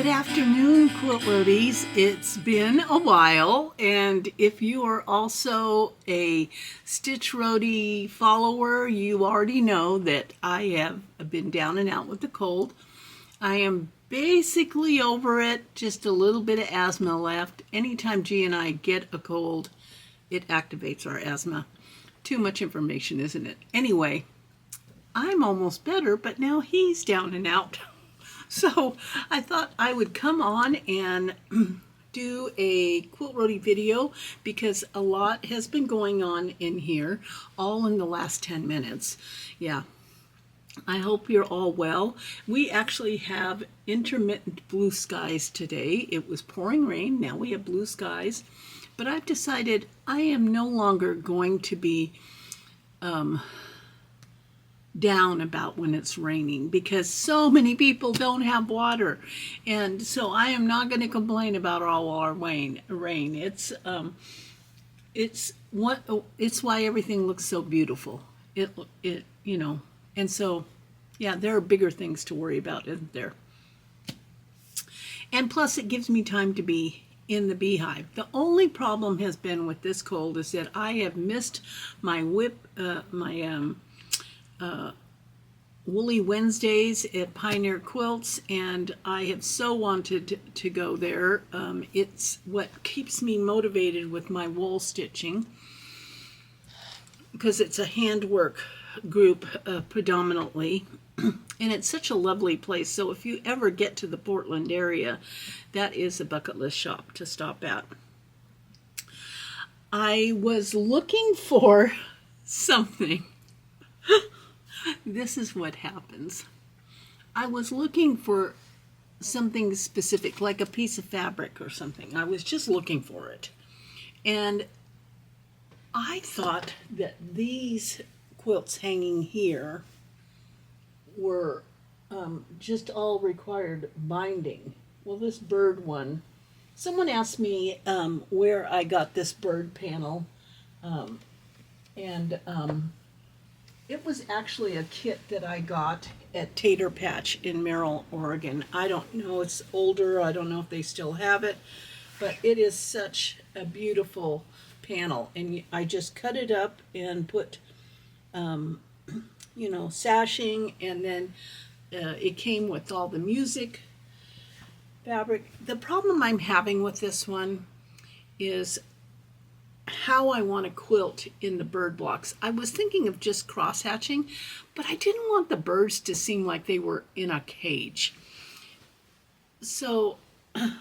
Good afternoon, Quilt Roadies. It's been a while, and if you are also a Stitch Roadie follower, you already know that I have been down and out with the cold. I am basically over it, just a little bit of asthma left. Anytime G and I get a cold, it activates our asthma. Too much information, isn't it? Anyway, I'm almost better, but now he's down and out. So I thought I would come on and do a Quilt Roadie video because a lot has been going on in here, all in the last 10 minutes. Yeah, I hope you're all well. We actually have intermittent blue skies today. It was pouring rain, now we have blue skies. But I've decided I am no longer going to be down about when it's raining because so many people don't have water, and so I am not going to complain about all our rain. It's why everything looks so beautiful. It and so yeah, there are bigger things to worry about, isn't there? And plus, it gives me time to be in the beehive. The only problem has been with this cold is that I have missed my Woolly Wednesdays at Pioneer Quilts, and I have so wanted to go there. It's what keeps me motivated with my wool stitching because it's a handwork group predominantly, and it's such a lovely place. So if you ever get to the Portland area, that is a bucket list shop to stop at. I was looking for something. This is what happens. I was looking for something specific, like a piece of fabric or something. I was just looking for it. And I thought that these quilts hanging here were just all required binding. Well, this bird one, someone asked me where I got this bird panel, it was actually a kit that I got at Tater Patch in Merrill, Oregon. I don't know, it's older, I don't know if they still have it, but it is such a beautiful panel. And I just cut it up and put, sashing, and then it came with all the music fabric. The problem I'm having with this one is how I want to quilt in the bird blocks. I was thinking of just cross hatching, but I didn't want the birds to seem like they were in a cage. So then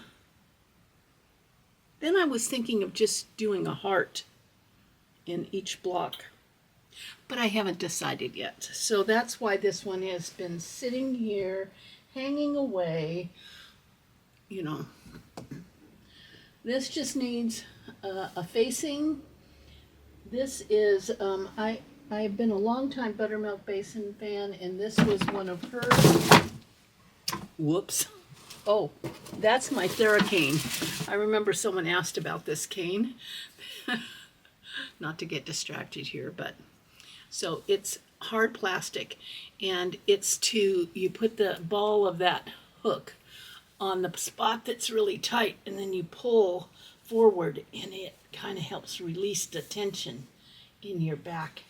I was thinking of just doing a heart in each block, but I haven't decided yet. So that's why this one has been sitting here, hanging away. This just needs a facing. This is, I've been a long time Buttermilk Basin fan, and this was one of hers. Whoops. Oh, that's my Theracane. I remember someone asked about this cane. Not to get distracted here, but so it's hard plastic, and you put the ball of that hook on the spot that's really tight, and then you pull forward, and it kind of helps release the tension in your back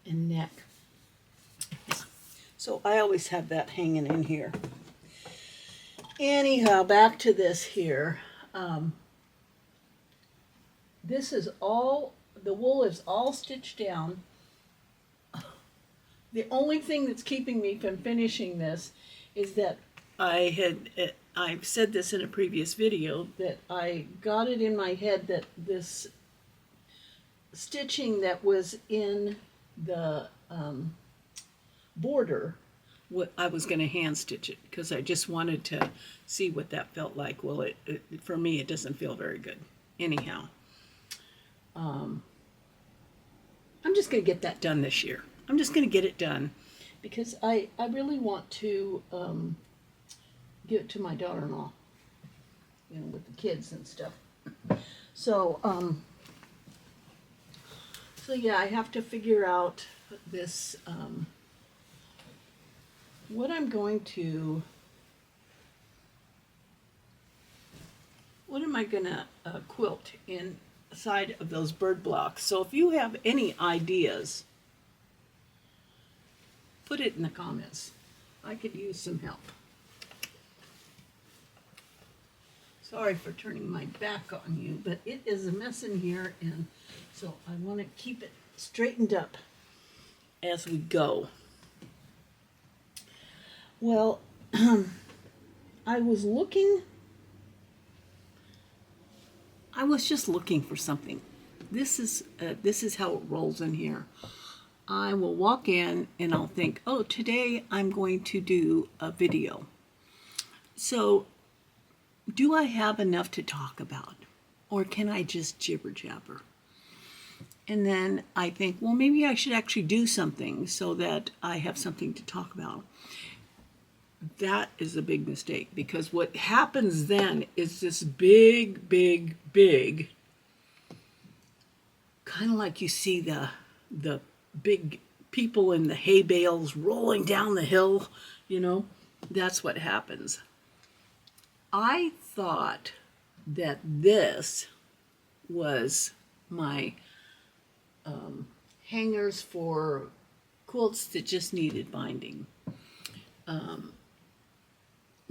and neck. So I always have that hanging in here. Anyhow, back to this here. This is all, the wool is all stitched down. The only thing that's keeping me from finishing this is that I've said this in a previous video, that I got it in my head that this stitching that was in the border, I was going to hand stitch it because I just wanted to see what that felt like. Well, for me, it doesn't feel very good. Anyhow, I'm just going to get that done this year. I'm just going to get it done because I really want to give it to my daughter-in-law, with the kids and stuff. So, yeah, I have to figure out this, what I'm going to what am I gonna quilt inside of those bird blocks? So if you have any ideas, put it in the comments. I could use some help. Sorry for turning my back on you, but it is a mess in here, and so I want to keep it straightened up as we go. Well, I was just looking for something. This is how it rolls in here. I will walk in and I'll think, oh, today I'm going to do a video. So do I have enough to talk about, or can I just jibber jabber? And then I think, well, maybe I should actually do something so that I have something to talk about. That is a big mistake, because what happens then is this big, kind of like you see the big people in the hay bales rolling down the hill, you know, that's what happens. I thought that this was my hangers for quilts that just needed binding.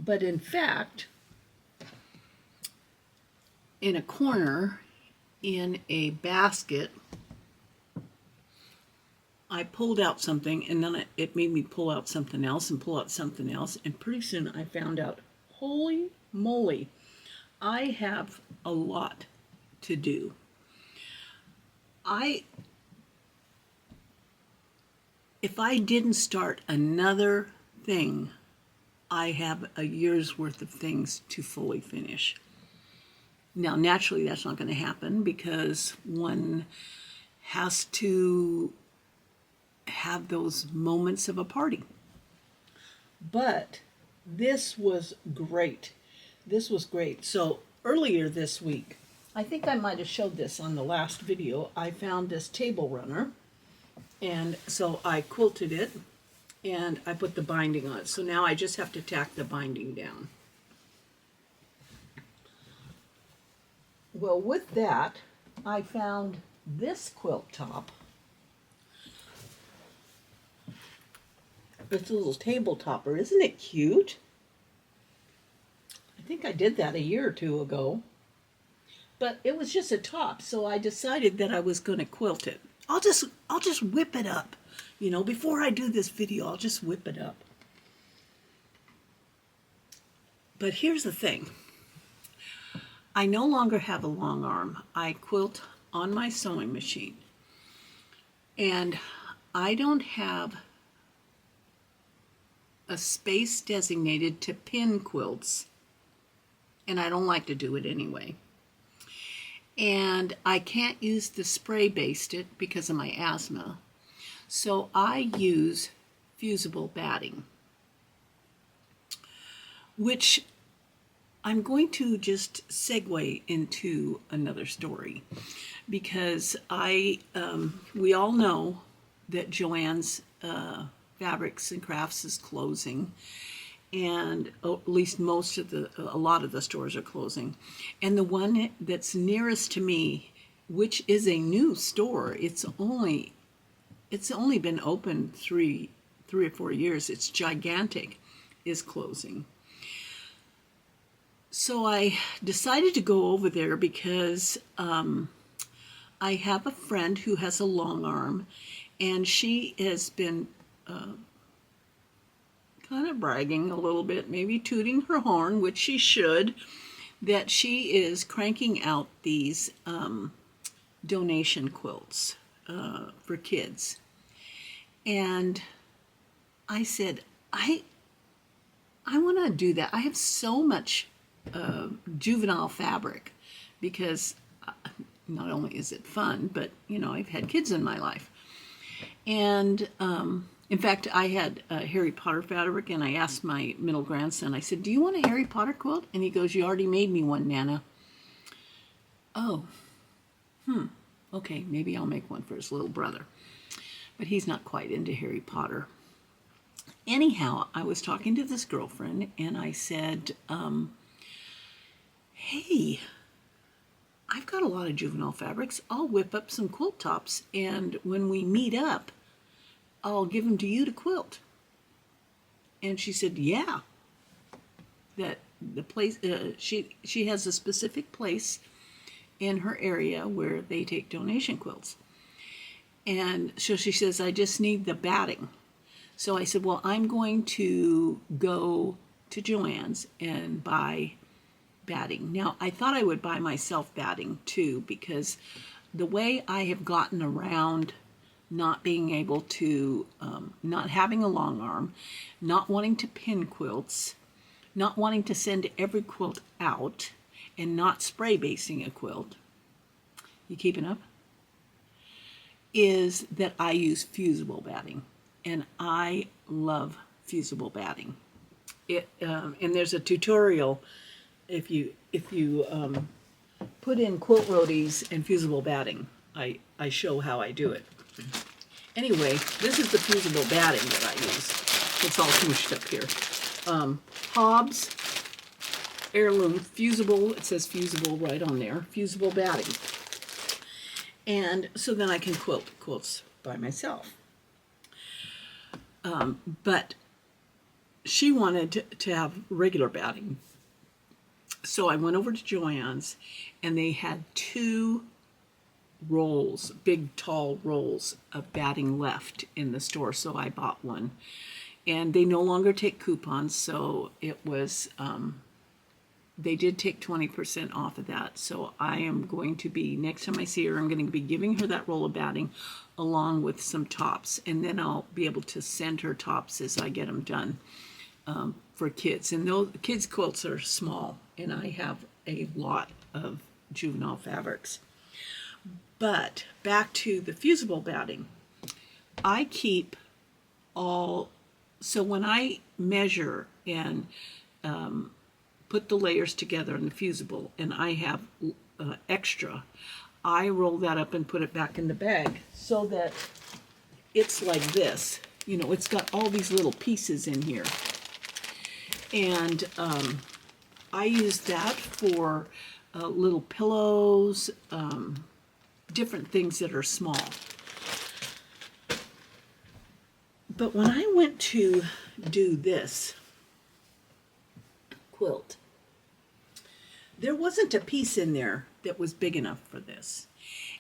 But in fact, in a corner in a basket, I pulled out something, and then it made me pull out something else and pull out something else, and pretty soon I found out, holy moly, I have a lot to do. If I didn't start another thing, I have a year's worth of things to fully finish. Now, naturally, that's not going to happen, because one has to have those moments of a party. But this was great. This was great. So earlier this week, I think I might have showed this on the last video, I found this table runner, and so I quilted it and I put the binding on it. So now I just have to tack the binding down. Well, with that, I found this quilt top. It's a little table topper. Isn't it cute? I think I did that a year or two ago. But it was just a top, so I decided that I was going to quilt it. I'll just whip it up. You know, before I do this video, I'll just whip it up. But here's the thing. I no longer have a long arm. I quilt on my sewing machine. And I don't have a space designated to pin quilts. And I don't like to do it anyway. And I can't use the spray basted because of my asthma. So I use fusible batting, which I'm going to just segue into another story, because we all know that Joann's Fabrics and Crafts is closing, and at least a lot of the stores are closing. And the one that's nearest to me, which is a new store, it's only been open three or 4 years, it's gigantic, is closing. So I decided to go over there because I have a friend who has a long arm, and she has been kind of bragging a little bit, maybe tooting her horn, which she should, that she is cranking out these donation quilts for kids. And I said, I want to do that. I have so much juvenile fabric, because not only is it fun, but you know, I've had kids in my life. And in fact, I had Harry Potter fabric, and I asked my middle grandson, I said, do you want a Harry Potter quilt? And he goes, you already made me one, Nana. Oh, okay, maybe I'll make one for his little brother. But he's not quite into Harry Potter. Anyhow, I was talking to this girlfriend, and I said, hey, I've got a lot of juvenile fabrics. I'll whip up some quilt tops, and when we meet up, I'll give them to you to quilt. And she said, yeah, that the place, she has a specific place in her area where they take donation quilts. And so she says, I just need the batting. So I said, well, I'm going to go to Joann's and buy batting. Now, I thought I would buy myself batting too, because the way I have gotten around not being able to, not having a long arm, not wanting to pin quilts, not wanting to send every quilt out, and not spray basing a quilt, you keeping up? Is that I use fusible batting, and I love fusible batting. And there's a tutorial if you put in quilt roadies and fusible batting. I show how I do it. Anyway, this is the fusible batting that I use. It's all smooshed up here. Hobbs heirloom fusible. It says fusible right on there. Fusible batting. And so then I can quilt quilts by myself. But she wanted to have regular batting. So I went over to Joann's, and they had 2 rolls, big tall rolls of batting left in the store. So I bought one. And they no longer take coupons, so it was, they did take 20% off of that. So I am going to be, next time I see her, I'm going to be giving her that roll of batting along with some tops. And then I'll be able to send her tops as I get them done for kids. And those kids' quilts are small, and I have a lot of juvenile fabrics. But back to the fusible batting. I keep all, so when I measure and put the layers together in the fusible, and I have extra, I roll that up and put it back in the bag so that it's like this. You know, it's got all these little pieces in here. And I use that for little pillows, different things that are small. But when I went to do this quilt, there wasn't a piece in there that was big enough for this.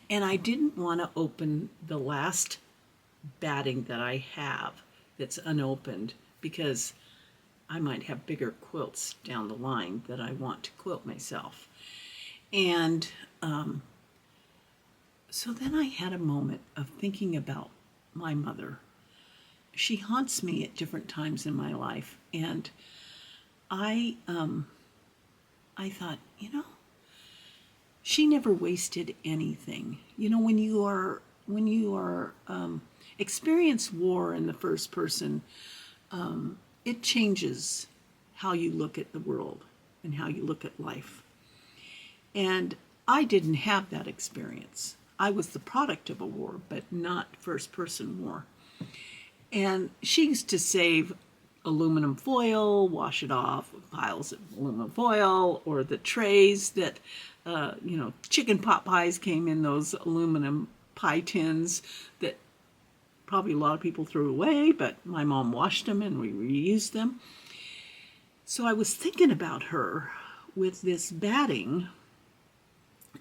And I didn't want to open the last batting that I have that's unopened, because I might have bigger quilts down the line that I want to quilt myself. And so then I had a moment of thinking about my mother. She haunts me at different times in my life, and I thought, you know, she never wasted anything. You know, when you are experience war in the first person, it changes how you look at the world and how you look at life. And I didn't have that experience. I was the product of a war, but not first person war. And she used to save aluminum foil, wash it off with piles of aluminum foil, or the trays that, you know, chicken pot pies came in those aluminum pie tins that probably a lot of people threw away, but my mom washed them and we reused them. So I was thinking about her with this batting,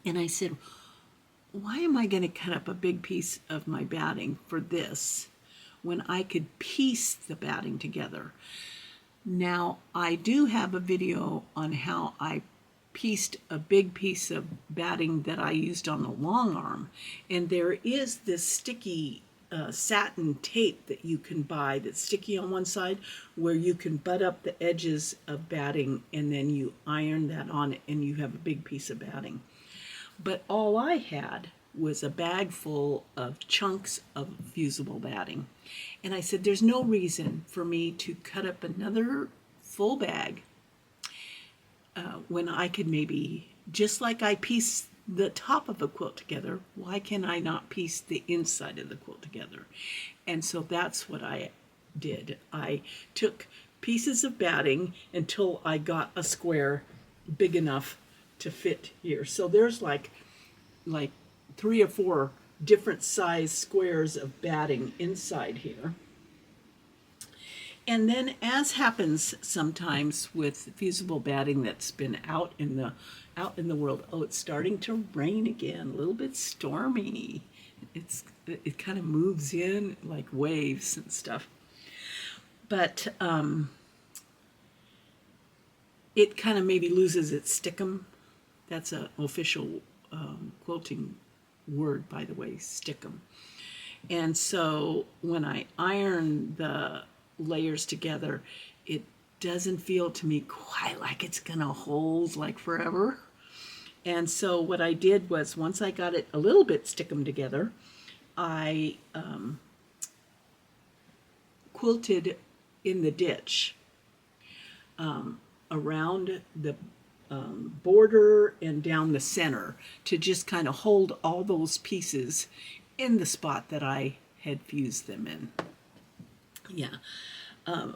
and I said, why am I going to cut up a big piece of my batting for this when I could piece the batting together? Now, I do have a video on how I pieced a big piece of batting that I used on the long arm, and there is this sticky satin tape that you can buy that's sticky on one side, where you can butt up the edges of batting and then you iron that on it and you have a big piece of batting. But all I had was a bag full of chunks of fusible batting. And I said, there's no reason for me to cut up another full bag when I could maybe, just like I piece the top of a quilt together, why can I not piece the inside of the quilt together? And so that's what I did. I took pieces of batting until I got a square big enough to fit here. So there's like 3 or 4 different size squares of batting inside here. And then, as happens sometimes with fusible batting that's been out in the world, oh, it's starting to rain again, a little bit stormy. It kind of moves in like waves and stuff. But it kind of maybe loses its stickum. That's an official quilting word, by the way, stickum. And so when I iron the layers together, it doesn't feel to me quite like it's gonna hold like forever. And so what I did was, once I got it a little bit stickum together, I quilted in the ditch around the border and down the center to just kind of hold all those pieces in the spot that I had fused them in. Yeah.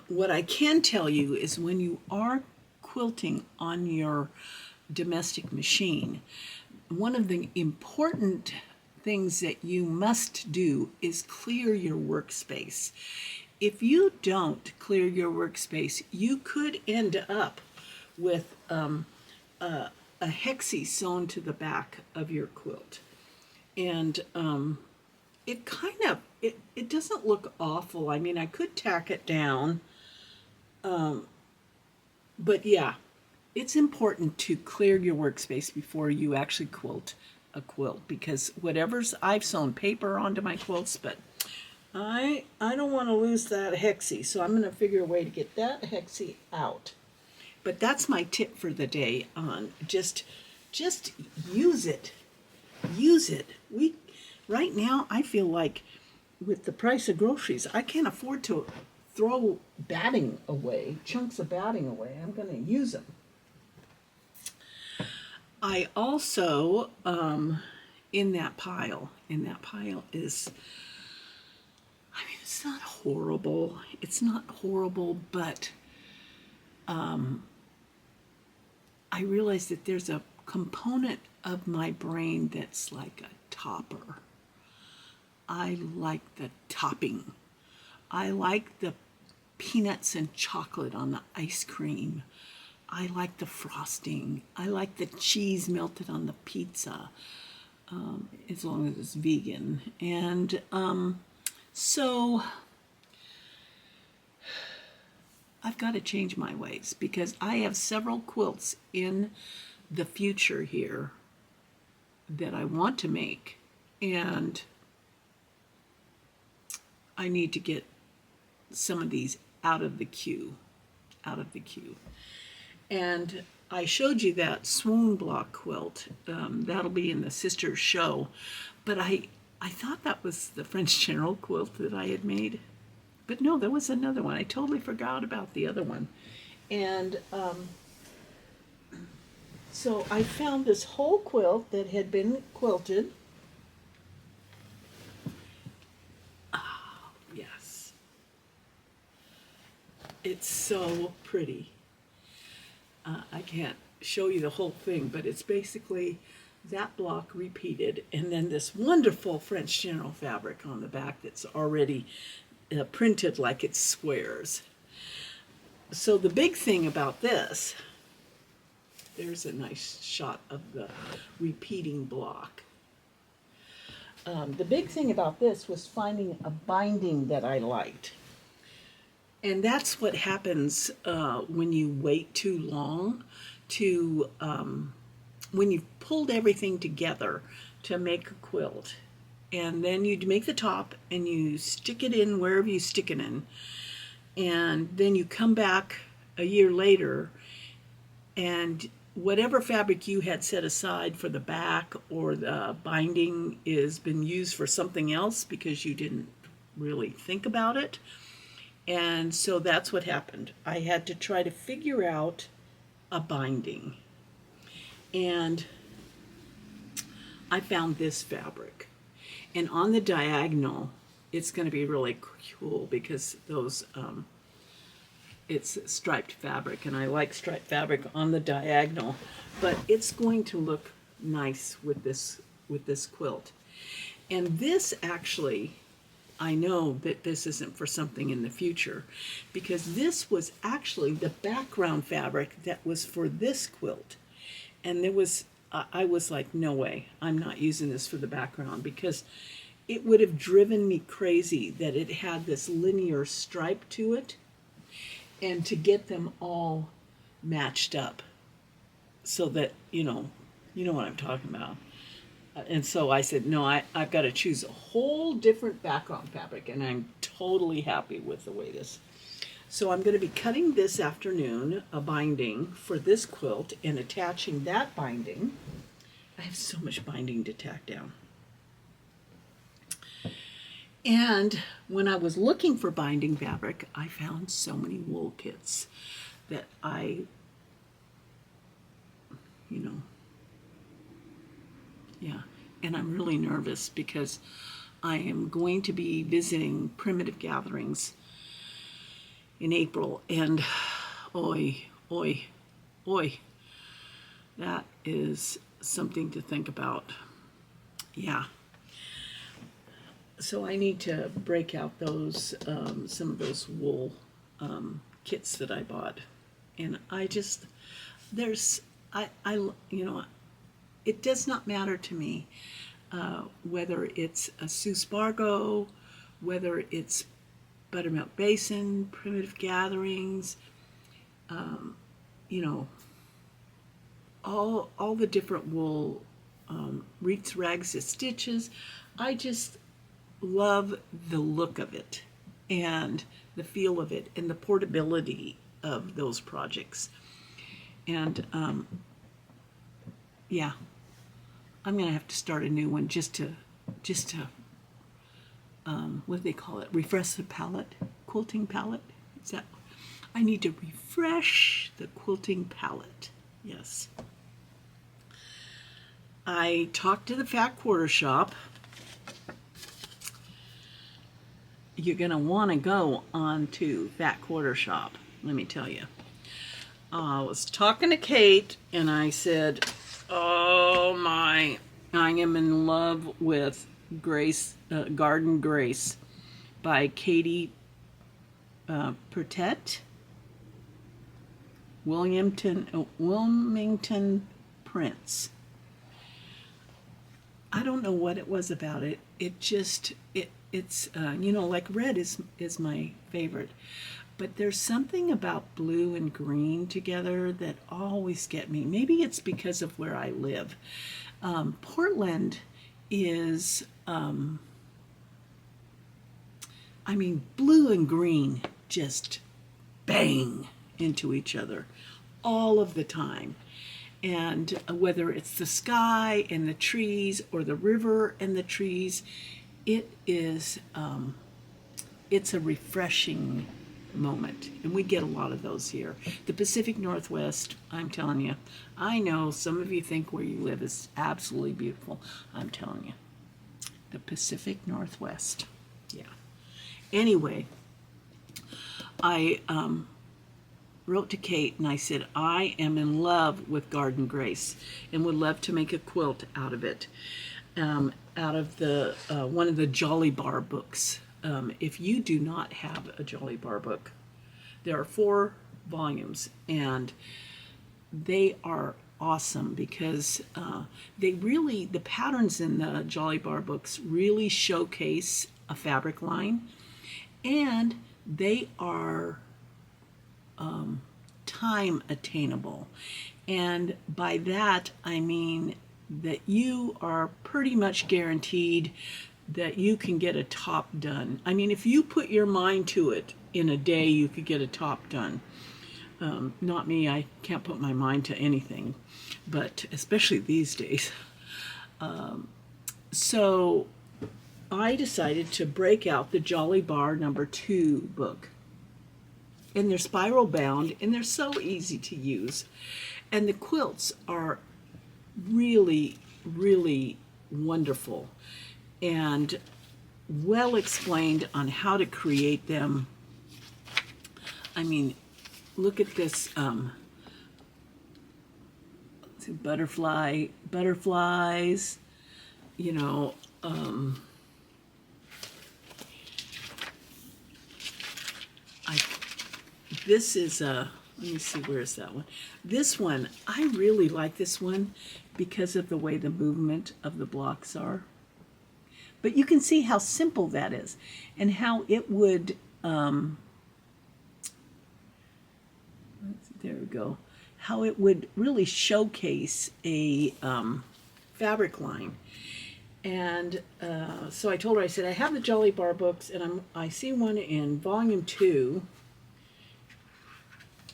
What I can tell you is, when you are quilting on your domestic machine, one of the important things that you must do is clear your workspace. If you don't clear your workspace, you could end up with a hexie sewn to the back of your quilt. And it kind of, it doesn't look awful. I mean, I could tack it down. But yeah, it's important to clear your workspace before you actually quilt a quilt, because I've sewn paper onto my quilts, but I don't want to lose that hexie, so I'm going to figure a way to get that hexie out. But that's my tip for the day on just use it. Use it. Right now, I feel like with the price of groceries, I can't afford to throw batting away, chunks of batting away. I'm going to use them. I also, in that pile is, I mean, it's not horrible. It's not horrible, but I realize that there's a component of my brain that's like a topper. I like the topping. I like the peanuts and chocolate on the ice cream. I like the frosting. I like the cheese melted on the pizza, as long as it's vegan. And so I've got to change my ways, because I have several quilts in the future here that I want to make, and I need to get some of these out of the queue. And I showed you that swoon block quilt. That'll be in the sister show. But I thought that was the French General quilt that I had made. But no, there was another one. I totally forgot about the other one. And so I found this whole quilt that had been quilted. Oh, yes. It's so pretty. I can't show you the whole thing, but it's basically that block repeated, and then this wonderful French General fabric on the back that's already printed like it's squares. So the big thing about this, there's a nice shot of the repeating block. The big thing about this was finding a binding that I liked. And that's what happens when you wait too long to, when you've pulled everything together to make a quilt. And then you make the top and you stick it in wherever you stick it in. And then you come back a year later, and whatever fabric you had set aside for the back or the binding is been used for something else because you didn't really think about it. And so that's what happened. I had to try to figure out a binding. And I found this fabric. And on the diagonal, it's going to be really cool because those it's striped fabric, and I like striped fabric on the diagonal, but it's going to look nice with this quilt. And this actually, I know that this isn't for something in the future, because this was actually the background fabric that was for this quilt. And I was like, no way, I'm not using this for the background, because it would have driven me crazy that it had this linear stripe to it, and to get them all matched up so that, you know what I'm talking about. And so I said, no, I've got to choose a whole different background fabric, and I'm totally happy with the way this. So I'm going to be cutting this afternoon a binding for this quilt and attaching that binding. I have so much binding to tack down. And when I was looking for binding fabric, I found so many wool kits that yeah. And I'm really nervous because I am going to be visiting Primitive Gatherings in April, and oi, that is something to think about. Yeah. So I need to break out those some of those wool kits that I bought, and it does not matter to me whether it's a Seuss Bargo, whether it's Buttermilk Basin, Primitive Gatherings, all the different wool, Reeds, Rags, and Stitches. I just love the look of it and the feel of it and the portability of those projects. And yeah, I'm gonna have to start a new one just to what do they call it? Refresh the palette, quilting palette. Is that? I need to refresh the quilting palette. Yes. I talked to the Fat Quarter Shop. You're going to want to go on to Fat Quarter Shop, let me tell you. I was talking to Kate, and I said, oh my, I am in love with Garden Grace by Katie Pertet, Wilmington Prince. I don't know what it was about it. It's like red is my favorite, but there's something about blue and green together that always get me. Maybe it's because of where I live. Portland is, blue and green just bang into each other all of the time. And whether it's the sky and the trees or the river and the trees, it is, it's a refreshing moment. And we get a lot of those here. The Pacific Northwest, I'm telling you, I know some of you think where you live is absolutely beautiful. I'm telling you, the Pacific Northwest. Yeah. Anyway, I wrote to Kate and I said, I am in love with Garden Grace and would love to make a quilt out of it, out of the one of the Jolly Bar books. If you do not have a Jolly Bar book, there are 4 volumes, and they are awesome because the patterns in the Jolly Bar books really showcase a fabric line, and they are time attainable. And by that, I mean that you are pretty much guaranteed that you can get a top done. I mean, if you put your mind to it, in a day you could get a top done. Not me, I can't put my mind to anything, but especially these days. So I decided to break out the Jolly Bar #2 book. And they're spiral bound, and they're so easy to use. And the quilts are really, really wonderful and well explained on how to create them. I mean, look at this butterflies, you know, this is a, let me see, where is that one? This one, I really like this one because of the way the movement of the blocks are. But you can see how simple that is and how it would, there we go, how it would really showcase a fabric line. And so I told her, I said, I have the Jolly Bar books, and I see one in volume 2,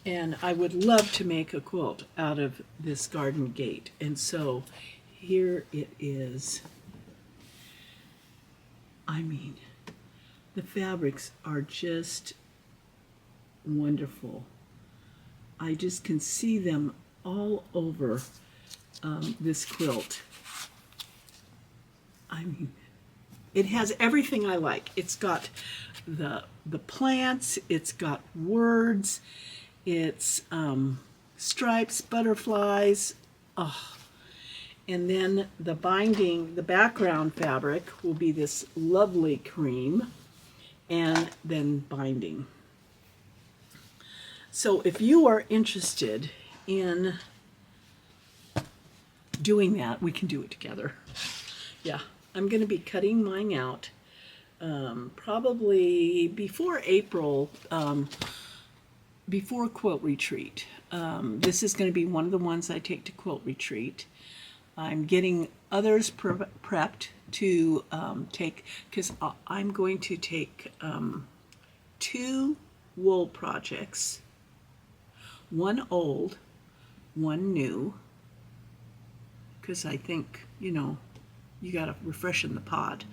and I would love to make a quilt out of this garden gate. And so here it is. I mean, the fabrics are just wonderful. I just can see them all over this quilt. I mean, it has everything I like. It's got the plants, it's got words, it's stripes, butterflies, oh. And then the binding, the background fabric will be this lovely cream, and then binding. So if you are interested in doing that, we can do it together. Yeah, I'm going to be cutting mine out probably before April, before Quilt Retreat. This is going to be one of the ones I take to Quilt Retreat. I'm getting others prepped to take, because I'm going to take 2 wool projects, one old, one new, because I think, you know, you got to refreshen the pot.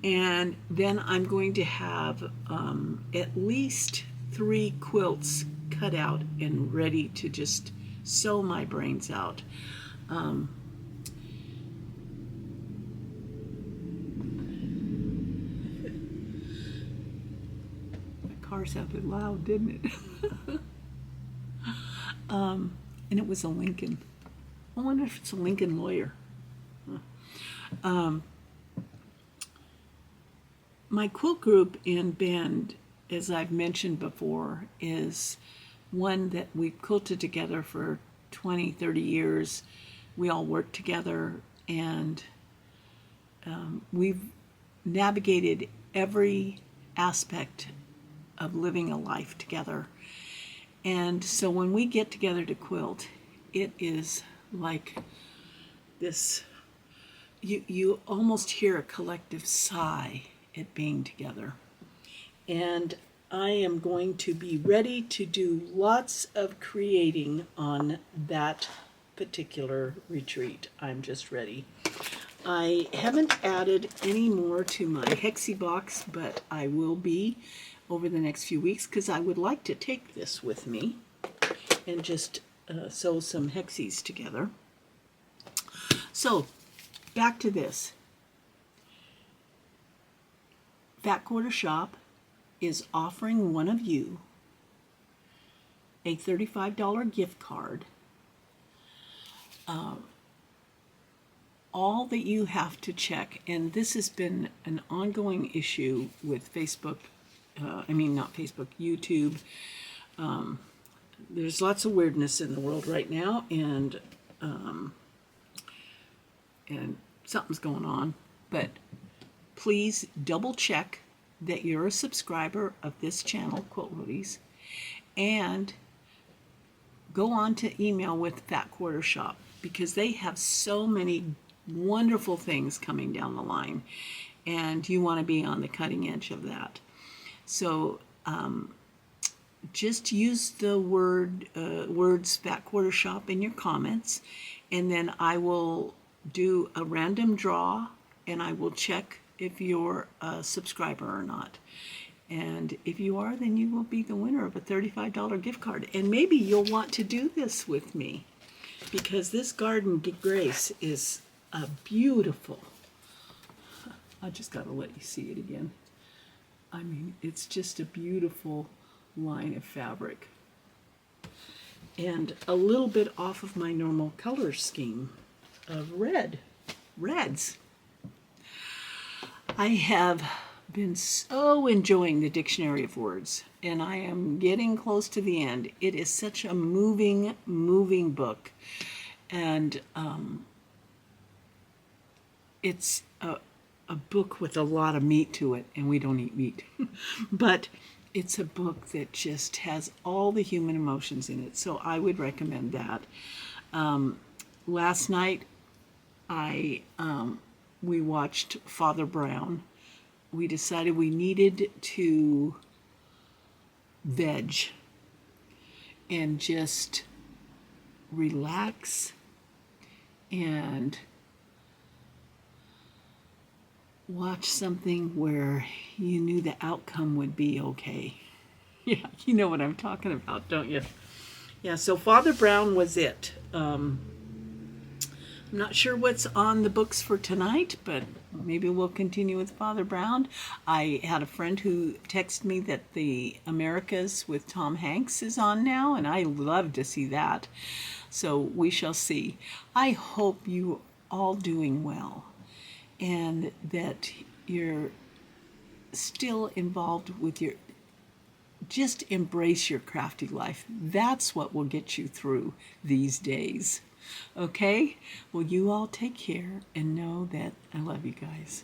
And then I'm going to have at least 3 quilts cut out and ready to just sew my brains out. The car sounded loud, didn't it? And it was a Lincoln. I wonder if it's a Lincoln lawyer. My quilt group in Bend, as I've mentioned before, is one that we've quilted together for 20, 30 years. We all work together, and we've navigated every aspect of living a life together. And so when we get together to quilt, it is like this, you almost hear a collective sigh at being together. And I am going to be ready to do lots of creating on that particular retreat. I'm just ready. I haven't added any more to my Hexie box, but I will be over the next few weeks, because I would like to take this with me and just sew some Hexies together. So back to this. Fat Quarter Shop is offering one of you a $35 gift card. All that you have to check, and this has been an ongoing issue with Facebook, not Facebook, YouTube. There's lots of weirdness in the world right now, and something's going on. But please double check that you're a subscriber of this channel, Quilt Roadies, and go on to email with Fat Quarter Shop, because they have so many wonderful things coming down the line, and you want to be on the cutting edge of that. So just use the words Fat Quarter Shop in your comments, and then I will do a random draw, and I will check if you're a subscriber or not. And if you are, then you will be the winner of a $35 gift card. And maybe you'll want to do this with me, because this Garden Grace is a beautiful, I just got to let you see it again. I mean, it's just a beautiful line of fabric. and a little bit off of my normal color scheme of reds. I have been so enjoying the Dictionary of Words, and I am getting close to the end. It is such a moving book, and it's a book with a lot of meat to it, and we don't eat meat. But it's a book that just has all the human emotions in it, so I would recommend that. Last night, we watched Father Brown. We decided we needed to veg and just relax and watch something where you knew the outcome would be okay. Yeah, you know what I'm talking about, don't you? Yeah, so Father Brown was it. I'm not sure what's on the books for tonight, but maybe we'll continue with Father Brown. I had a friend who texted me that the Americas with Tom Hanks is on now, and I love to see that. So we shall see. I hope you all doing well, and that you're still involved with your, just embrace your crafty life. That's what will get you through these days. Okay? Well, you all take care and know that I love you guys.